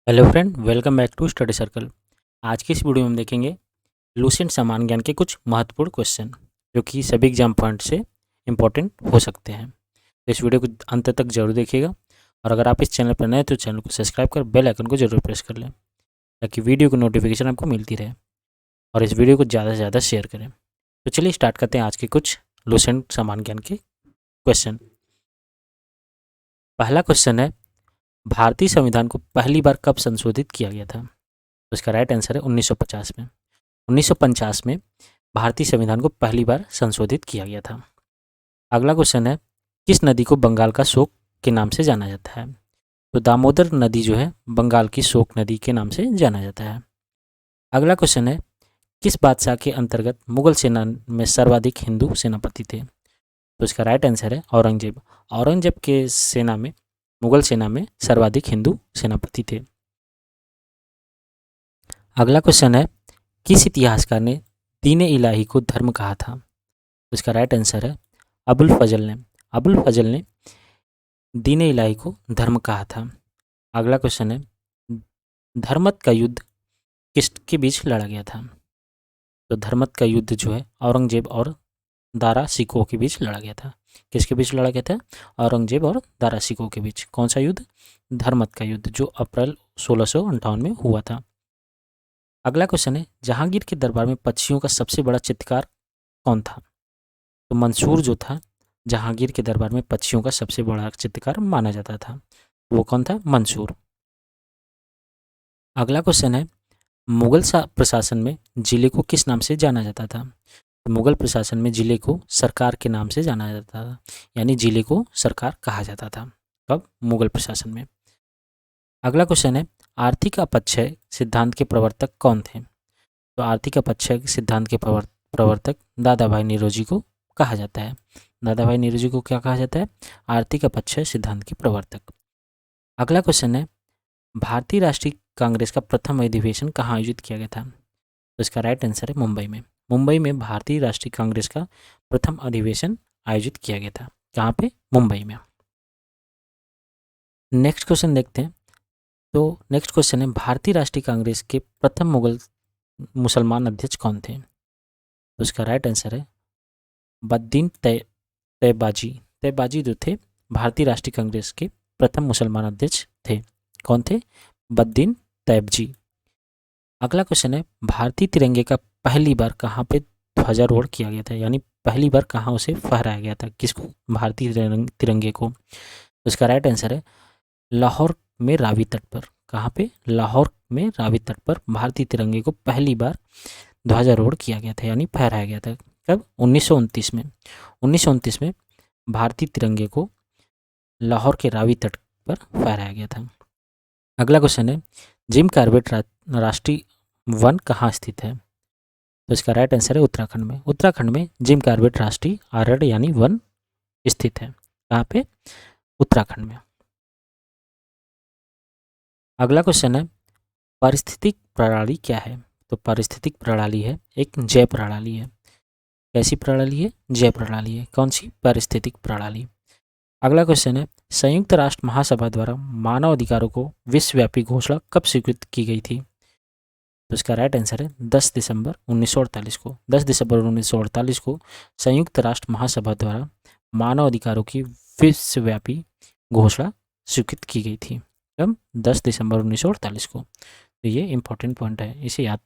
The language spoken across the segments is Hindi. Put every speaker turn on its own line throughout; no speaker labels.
Hello friend, welcome back to study circle. आज की इस वीडियो में हम देखेंगे लुसेंट सामान्य ज्ञान के कुछ महत्वपूर्ण क्वेश्चन जो कि सभी एग्जाम पॉइंट से इम्पोर्टेंट हो सकते हैं। तो इस वीडियो को अंत तक जरूर देखिएगा और अगर आप इस चैनल पर नए तो चैनल को सब्सक्राइब कर बेल आइकन को जरूर प्रेस कर लें ताकि वीडियो की नोटिफिकेशन आपको मिलती रहे और इस वीडियो को ज़्यादा से ज़्यादा शेयर करें। तो चलिए स्टार्ट करते हैं आज के कुछ लुसेंट सामान्य ज्ञान के क्वेश्चन। पहला क्वेश्चन है, भारतीय संविधान को पहली बार कब संशोधित किया गया था? तो इसका राइट आंसर है 1950 में। 1950 में भारतीय संविधान को पहली बार संशोधित किया गया था। अगला क्वेश्चन है, किस नदी को बंगाल का शोक के नाम से जाना जाता है? तो दामोदर नदी जो है बंगाल की शोक नदी के नाम से जाना जाता है। अगला क्वेश्चन है, किस बादशाह के अंतर्गत मुगल सेना में सर्वाधिक हिंदू सेनापति थे? तो इसका राइट आंसर है औरंगजेब। औरंगजेब के सेना में मुगल सेना में सर्वाधिक हिंदू सेनापति थे। अगला क्वेश्चन है, किस इतिहासकार ने दीन इलाही को धर्म कहा था? तो इसका राइट आंसर है अबुल फजल ने। अबुल फजल ने दीन इलाही को धर्म कहा था। अगला क्वेश्चन है, धर्मत का युद्ध किसके बीच लड़ा गया था? तो धर्मत का युद्ध जो है औरंगजेब और दारा सिकोह के बीच लड़ा गया था। किसके बीच लड़ा गया था? औरंगजेब और दारा सिकोह के बीच। कौन सा युद्ध? धर्मत का युद्ध, जो अप्रैल 1658 में हुआ था। अगला क्वेश्चन है, जहांगीर के दरबार में पक्षियों का सबसे बड़ा चित्रकार कौन था? तो मंसूर जो था जहांगीर के दरबार में पक्षियों का सबसे बड़ा चित्रकार माना जाता था, वो कौन था? मंसूर। अगला क्वेश्चन है, मुगल प्रशासन में जिले को किस नाम से जाना जाता था? तो मुगल प्रशासन में जिले को सरकार के नाम से जाना जाता था, यानी जिले को सरकार कहा जाता था। कब? मुगल प्रशासन में। अगला क्वेश्चन है, आर्थिक अपक्षय सिद्धांत के प्रवर्तक कौन थे? तो आर्थिक अपक्षय सिद्धांत के प्रवर्तक दादा भाई नीरोजी को कहा जाता है। दादा भाई नीरोजी को क्या कहा जाता है? आर्थिक अपक्षय सिद्धांत के प्रवर्तक। अगला क्वेश्चन है, भारतीय राष्ट्रीय कांग्रेस का प्रथम अधिवेशन कहाँ आयोजित किया गया था? तो इसका राइट आंसर है मुंबई में। मुंबई में भारतीय राष्ट्रीय कांग्रेस का प्रथम अधिवेशन आयोजित किया गया था। कहाँ पे? मुंबई में। नेक्स्ट क्वेश्चन देखते हैं। तो नेक्स्ट क्वेश्चन है, भारतीय राष्ट्रीय कांग्रेस के प्रथम मुसलमान अध्यक्ष कौन थे? तो इसका राइट आंसर है बद्दीन तैयबाजी। तैयबाजी जो थे भारतीय राष्ट्रीय कांग्रेस के प्रथम मुसलमान अध्यक्ष थे। कौन थे? बद्दीन तैयबजी। अगला क्वेश्चन है, भारतीय तिरंगे का पहली बार कहाँ पे ध्वजारोहण किया गया था, यानी पहली बार कहाँ उसे फहराया गया था? किसको? भारतीय तिरंगे को। तो इसका राइट आंसर है लाहौर में रावी तट पर। कहाँ पे? लाहौर में रावी तट पर भारतीय तिरंगे को पहली बार ध्वजारोहण किया गया था, यानी फहराया गया था। कब? 1929 में। 1929 में भारतीय तिरंगे को लाहौर के रावी तट पर फहराया गया था। अगला क्वेश्चन है, जिम कॉर्बेट राष्ट्रीय वन कहाँ स्थित है? तो इसका राइट आंसर है उत्तराखंड में। उत्तराखंड में जिम कॉर्बेट राष्ट्रीय अरण्य यानी वन स्थित है। कहाँ पे? उत्तराखंड में। अगला क्वेश्चन है, पारिस्थितिक प्रणाली क्या है? तो पारिस्थितिक प्रणाली है एक जैव प्रणाली है। कैसी प्रणाली है? जैव प्रणाली है। कौन सी? पारिस्थितिक प्रणाली। अगला क्वेश्चन है, संयुक्त राष्ट्र महासभा द्वारा मानव अधिकारों को विश्वव्यापी घोषणा कब स्वीकृत की गई थी? तो इसका राइट आंसर है 10 दिसंबर 1948 को। 10 दिसंबर 1948 को संयुक्त राष्ट्र महासभा द्वारा मानव अधिकारों की विश्वव्यापी घोषणा स्वीकृत की गई थी। कब? 10 दिसंबर 1948 को। तो ये इंपॉर्टेंट पॉइंट है, इसे याद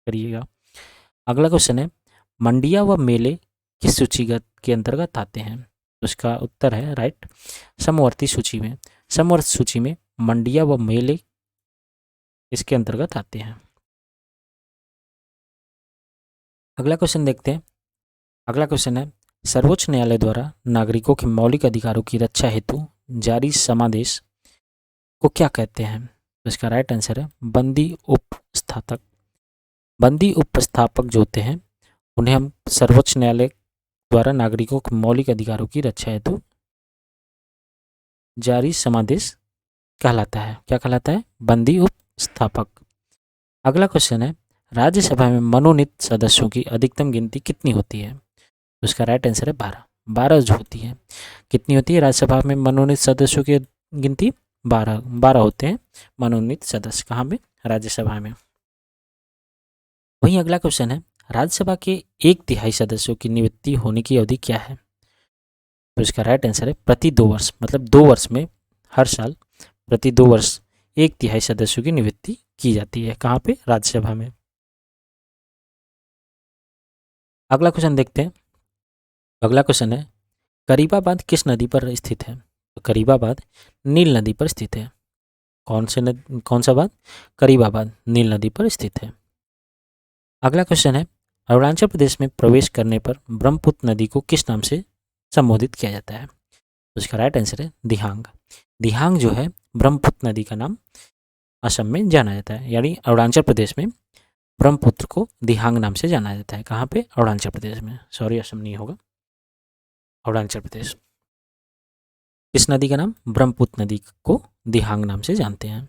करिएगा। अगला क्वेश्चन है, मंडिया व मेले किस सूचीगत के अंतर्गत आते हैं? तो इसका उत्तर है राइट समवर्ती सूची में। समवर्ती सूची में मंडिया व मेले इसके अंतर्गत आते हैं। अगला क्वेश्चन देखते हैं। अगला क्वेश्चन है, सर्वोच्च न्यायालय द्वारा नागरिकों के मौलिक अधिकारों की रक्षा हेतु जारी समादेश को क्या कहते हैं? तो इसका राइट आंसर है बंदी उपस्थापक। बंदी उपस्थापक जो होते हैं उन्हें हम सर्वोच्च न्यायालय द्वारा नागरिकों के मौलिक अधिकारों की रक्षा हेतु जारी समादेश कहलाता है। क्या कहलाता है? बंदी उपस्थापक। अगला क्वेश्चन है, राज्यसभा में मनोनीत सदस्यों की अधिकतम गिनती कितनी होती है? तो इसका राइट आंसर है 12। 12 जो होती है। कितनी होती है राज्यसभा में मनोनीत सदस्यों की गिनती? 12 होते हैं मनोनीत सदस्य, कहाँ में, राज्यसभा में। वहीं अगला क्वेश्चन है, राज्यसभा के 1/3 सदस्यों की नियुक्ति होने की अवधि क्या है? तो इसका राइट आंसर है प्रति 2 वर्ष, मतलब 2 वर्ष में, हर साल प्रति 2 वर्ष 1/3 सदस्यों की नियुक्ति की जाती है, कहाँ पे, राज्यसभा में। अगला क्वेश्चन देखते हैं। अगला क्वेश्चन है, करीबाबाद किस नदी पर स्थित है? तो करीबाबाद नील नदी पर स्थित है। कौन सा बात? करीबाबाद नील नदी पर स्थित है। अगला क्वेश्चन है, अरुणाचल प्रदेश में प्रवेश करने पर ब्रह्मपुत्र नदी को किस नाम से संबोधित किया जाता है? तो इसका राइट आंसर है दिहांग। दिहांग जो है ब्रह्मपुत्र नदी का नाम असम में जाना जाता है, यानी अरुणाचल प्रदेश में ब्रह्मपुत्र को दिहांग नाम से जाना जाता है। कहाँ पे? अरुणाचल प्रदेश में, सॉरी असम नहीं होगा, अरुणाचल प्रदेश। किस नदी का नाम? ब्रह्मपुत्र नदी को दिहांग नाम से जानते हैं।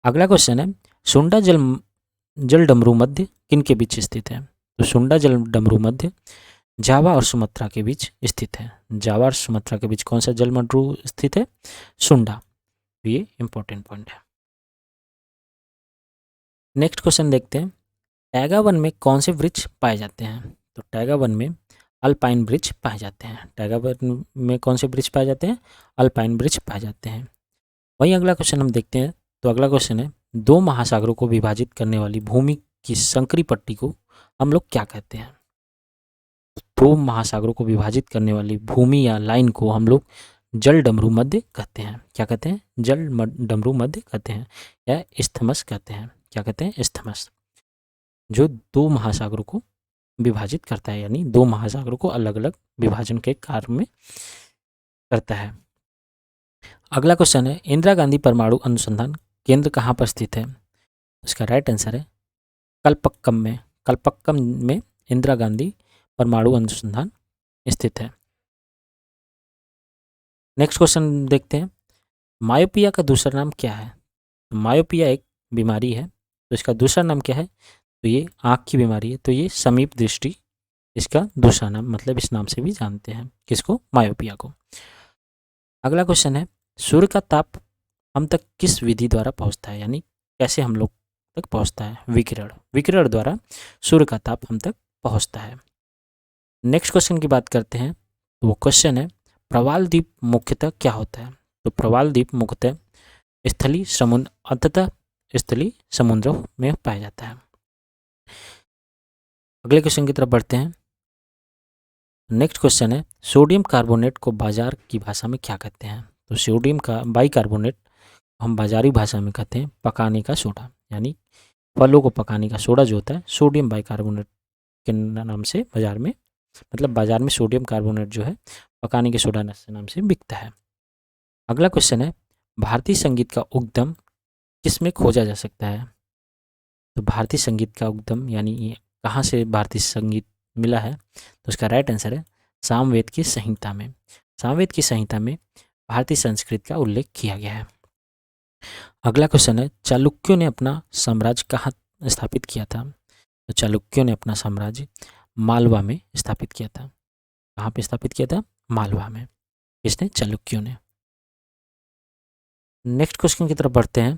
अगला क्वेश्चन है, सुंडा जल डमरू मध्य किन के बीच स्थित है? तो सुंडा जल डमरू मध्य जावा और सुमात्रा के बीच स्थित है। जावा और सुमात्रा के बीच कौन सा जल डमरू स्थित है? सुंडा। ये इंपॉर्टेंट पॉइंट है। नेक्स्ट क्वेश्चन देखते हैं, टैगा वन में कौन से वृक्ष पाए जाते हैं? तो टैगा वन में अल्पाइन वृक्ष पाए जाते हैं। टैगा वन में कौन से वृक्ष पाए जाते हैं? अल्पाइन वृक्ष पाए जाते हैं। वहीं अगला क्वेश्चन हम देखते हैं। तो अगला क्वेश्चन है, 2 महासागरों को विभाजित करने वाली भूमि की संकरी पट्टी को हम लोग क्या कहते हैं? 2 महासागरों को विभाजित करने वाली भूमि या लाइन को हम लोग जल डमरू मध्य कहते हैं। क्या कहते हैं? जल डमरू मध्य कहते हैं, या इस्थमस कहते हैं। क्या कहते हैं? इस्थमस, जो 2 महासागरों को विभाजित करता है, यानी 2 महासागरों को अलग अलग विभाजन के कार्य में करता है। अगला क्वेश्चन है, इंदिरा गांधी परमाणु अनुसंधान केंद्र कहाँ पर स्थित है? इसका राइट आंसर है कलपक्कम में। कलपक्कम में इंदिरा गांधी परमाणु अनुसंधान स्थित है। नेक्स्ट क्वेश्चन देखते हैं, मायोपिया का दूसरा नाम क्या है? मायोपिया एक बीमारी है, तो इसका दूसरा नाम क्या है? तो ये आँख की बीमारी है, तो ये समीप दृष्टि इसका दूसरा नाम, मतलब इस नाम से भी जानते हैं। किसको? मायोपिया को। अगला क्वेश्चन है, सूर्य का ताप हम तक किस विधि द्वारा पहुंचता है, यानी कैसे हम लोग तक पहुंचता है? विकिरण। विकिरण द्वारा सूर्य का ताप हम तक पहुंचता है। नेक्स्ट क्वेश्चन की बात करते हैं। तो वो क्वेश्चन है, प्रवाल द्वीप मुख्यतः क्या होता है? तो प्रवाल द्वीप मुख्यतः स्थलीय समुद्र, अंततः स्थलीय समुद्रों में पाया जाता है। अगले क्वेश्चन की तरफ बढ़ते हैं। नेक्स्ट क्वेश्चन है, सोडियम कार्बोनेट को बाजार की भाषा में क्या कहते हैं? तो सोडियम का बाइकार्बोनेट हम बाजारी भाषा में कहते हैं पकाने का सोडा, यानी फलों को पकाने का सोडा जो होता है सोडियम बाइकार्बोनेट के नाम से बाजार में, मतलब बाजार में सोडियम कार्बोनेट जो है पकाने के सोडा नाम से बिकता है। अगला क्वेश्चन है, भारतीय संगीत का उद्गम किस में खोजा जा सकता है? तो भारतीय संगीत का उद्गम यानी कहाँ से भारतीय संगीत मिला है? तो उसका राइट आंसर है सामवेद की संहिता में। सामवेद की संहिता में भारतीय संस्कृत का उल्लेख किया गया है। अगला क्वेश्चन है, चालुक्यों ने अपना साम्राज्य कहाँ स्थापित किया था? तो चालुक्यों ने अपना साम्राज्य मालवा में स्थापित किया था। कहाँ पे स्थापित किया था? मालवा में। किसने? चालुक्यों ने। नेक्स्ट क्वेश्चन की तरफ बढ़ते हैं।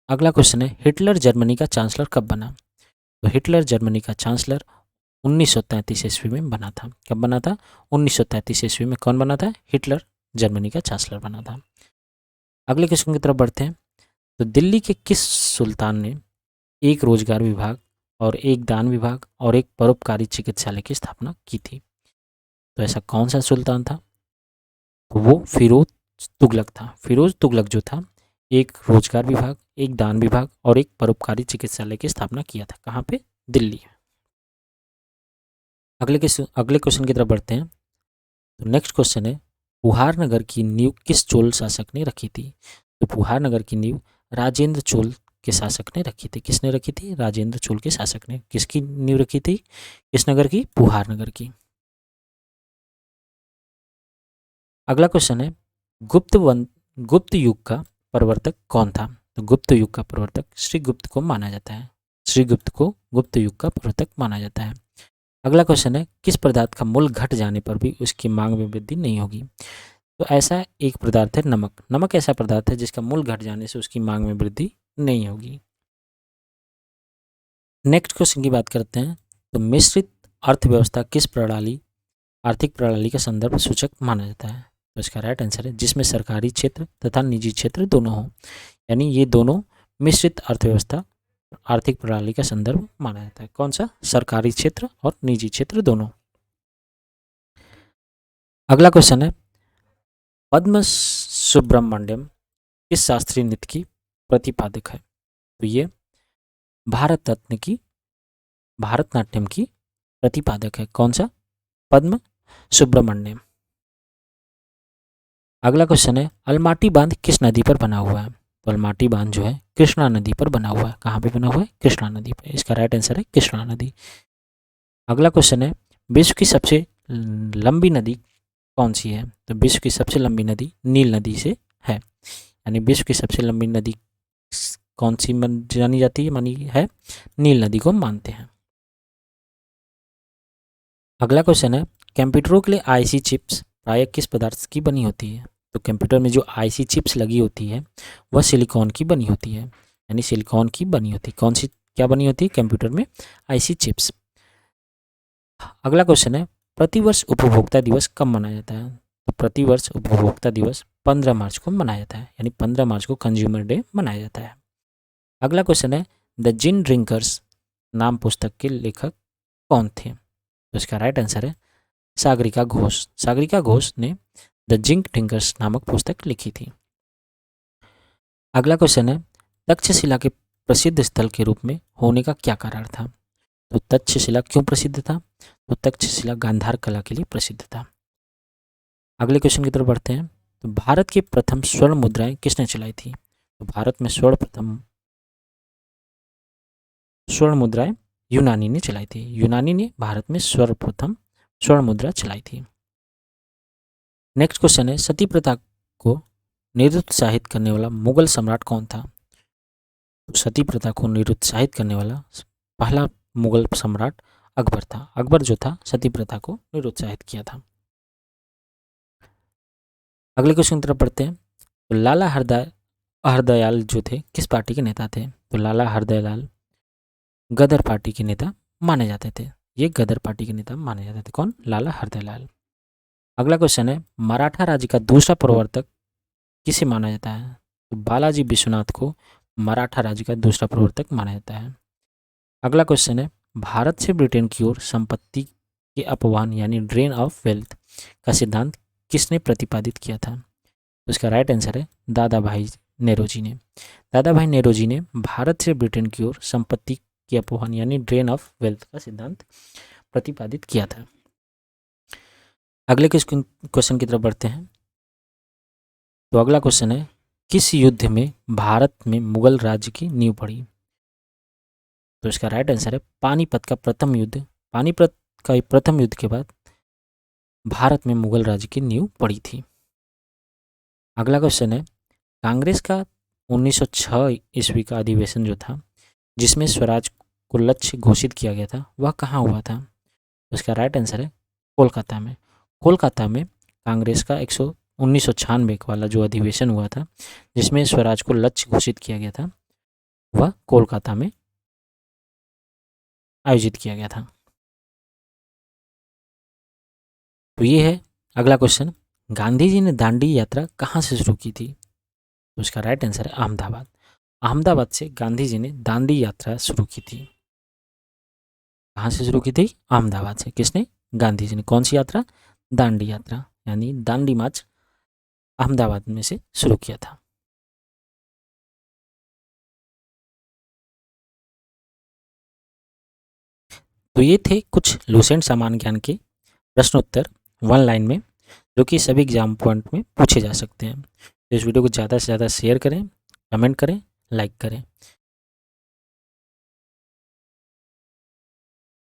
अगला क्वेश्चन है, हिटलर जर्मनी का चांसलर कब बना? तो हिटलर जर्मनी का चांसलर 1933 ईस्वी में बना था। कब बना था? 1933 ईस्वी में। कौन बना था? हिटलर जर्मनी का चांसलर बना था। अगले क्वेश्चन की तरफ बढ़ते हैं। तो दिल्ली के किस सुल्तान ने एक रोजगार विभाग और एक दान विभाग और एक परोपकारी चिकित्सालय की स्थापना की थी? तो ऐसा कौन सा सुल्तान था? तो वो फिरोज तुगलक था। फिरोज तुगलक जो था, एक रोजगार विभाग, एक दान विभाग और एक परोपकारी चिकित्सालय की स्थापना किया था। कहाँ पे? दिल्ली। अगले क्वेश्चन की तरफ बढ़ते हैं। तो नेक्स्ट क्वेश्चन है, पुहार नगर की नींव किस चोल शासक ने रखी थी? तो पुहार नगर की नींव राजेंद्र चोल के शासक ने रखी थी। किसने रखी थी? राजेंद्र चोल के शासक ने। किसकी नींव रखी थी? किस नगर की? पुहार नगर की। अगला क्वेश्चन है, गुप्त युग का प्रवर्तक कौन था? तो गुप्त युग का प्रवर्तक श्रीगुप्त को माना जाता है। श्रीगुप्त को गुप्त युग का प्रवर्तक माना जाता है। अगला क्वेश्चन है, किस पदार्थ का मूल्य घट जाने पर भी उसकी मांग में वृद्धि नहीं होगी? तो ऐसा एक पदार्थ है नमक। नमक ऐसा पदार्थ है जिसका मूल्य घट जाने से उसकी मांग में वृद्धि नहीं होगी। नेक्स्ट क्वेश्चन की बात करते हैं। तो मिश्रित अर्थव्यवस्था किस प्रणाली आर्थिक प्रणाली का संदर्भ सूचक माना जाता है? तो इसका राइट आंसर है जिसमें सरकारी क्षेत्र तथा निजी क्षेत्र दोनों हो, यानी ये दोनों मिश्रित अर्थव्यवस्था आर्थिक प्रणाली का संदर्भ माना जाता है। कौन सा? सरकारी क्षेत्र और निजी क्षेत्र दोनों। अगला क्वेश्चन है, पद्म सुब्रमण्यम किस शास्त्रीय नृत्य की प्रतिपादक है? तो ये भारतनाट्यम की प्रतिपादक है। कौन सा? पद्म सुब्रमण्यम। अगला क्वेश्चन है, अलमाटी बांध किस नदी पर बना हुआ है? तो अलमाटी बांध जो है कृष्णा नदी पर बना हुआ है। कहाँ पे बना हुआ है? कृष्णा नदी पर। इसका राइट आंसर है कृष्णा नदी। अगला क्वेश्चन है, विश्व की सबसे लंबी नदी कौन सी है? तो विश्व की सबसे लंबी नदी नील नदी से है, यानी विश्व की सबसे लंबी नदी कौन सी जानी जाती है? मानी है नील नदी को मानते हैं। अगला क्वेश्चन है, कंप्यूटरों के लिए आईसी चिप्स प्रायः किस पदार्थ की बनी होती है? तो कंप्यूटर में जो आईसी चिप्स लगी होती है वह सिलिकॉन की बनी होती है, यानी सिलिकॉन की बनी होती है। कौन सी क्या बनी होती है कंप्यूटर में? IC chips. अगला क्वेश्चन है, प्रतिवर्ष उपभोक्ता दिवस कब मनाया जाता है? तो प्रतिवर्ष उपभोक्ता दिवस 15 मार्च को मनाया जाता है, यानी 15 मार्च को कंज्यूमर डे मनाया जाता है। अगला क्वेश्चन है, द जिन ड्रिंकर्स नाम पुस्तक के लेखक कौन थे? तो इसका राइट आंसर है सागरिका घोष। सागरिका घोष ने द जिन ड्रिंकर्स नामक पुस्तक लिखी थी। अगला क्वेश्चन है, तक्षशिला के प्रसिद्ध स्थल के रूप में होने का क्या कारण था? तो तक्षशिला क्यों प्रसिद्ध था? तो तक्षशिला गांधार कला के लिए प्रसिद्ध था। अगले क्वेश्चन की तरफ बढ़ते हैं। तो भारत की प्रथम स्वर्ण मुद्राएं किसने चलाई थी? तो भारत में सर्वप्रथम स्वर्ण मुद्राएं यूनानी ने चलाई थी। यूनानी ने भारत में सर्वप्रथम स्वर्ण मुद्रा चलाई थी। नेक्स्ट क्वेश्चन है, सती प्रथा को निरुत्साहित करने वाला मुगल सम्राट कौन था? तो सती प्रथा को निरुत्साहित करने वाला पहला मुगल सम्राट अकबर था। अकबर जो था सती प्रथा को निरुत्साहित किया था। अगले क्वेश्चन की तरफ पढ़ते हैं। तो लाला हरदयाल जो थे किस पार्टी के नेता थे? तो लाला हरदयाल गदर पार्टी के नेता माने जाते थे। ये गदर पार्टी के नेता माने जाते थे। कौन? लाला हरदयाल। अगला क्वेश्चन है, मराठा राज्य का दूसरा प्रवर्तक किसे माना जाता है? तो बालाजी विश्वनाथ को मराठा राज्य का दूसरा प्रवर्तक माना जाता है। अगला क्वेश्चन है, भारत से ब्रिटेन की ओर संपत्ति के अपवहन यानी ड्रेन ऑफ वेल्थ का सिद्धांत किसने प्रतिपादित किया था? तो इसका राइट आंसर है दादा भाई नेरोजी ने। दादा भाई नेरोजी ने भारत से ब्रिटेन की ओर संपत्ति के अपवहन यानी ड्रेन ऑफ वेल्थ का सिद्धांत प्रतिपादित किया था। अगले क्वेश्चन की तरफ बढ़ते हैं। तो अगला क्वेश्चन है, किस युद्ध में भारत में मुगल राज्य की नींव पड़ी? तो इसका राइट आंसर है पानीपत का प्रथम युद्ध। पानीपत का प्रथम युद्ध के बाद भारत में मुगल राज्य की नींव पड़ी थी। अगला क्वेश्चन है, कांग्रेस का 1906 ईस्वी का अधिवेशन जो था जिसमें स्वराज को लक्ष्य घोषित किया गया था वह कहाँ हुआ था? तो इसका राइट आंसर है कोलकाता में। कोलकाता में कांग्रेस का 1996 वाला जो अधिवेशन हुआ था जिसमें स्वराज को लक्ष्य घोषित किया गया था वह कोलकाता में आयोजित किया गया था। तो ये है अगला क्वेश्चन, गांधी जी ने दांडी यात्रा कहाँ से शुरू की थी? तो इसका राइट आंसर है अहमदाबाद। अहमदाबाद से गांधी जी ने दांडी यात्रा शुरू की थी। कहाँ से शुरू की थी? अहमदाबाद से। किसने? गांधी जी ने। कौन सी यात्रा? दांडी यात्रा, यानी दांडी मार्च अहमदाबाद में से शुरू किया था। तो ये थे कुछ लूसेंट सामान्य ज्ञान के प्रश्नोत्तर 1 लाइन में जो कि सभी एग्जाम पॉइंट में पूछे जा सकते हैं। तो इस वीडियो को ज़्यादा से ज़्यादा शेयर करें, कमेंट करें, लाइक करें।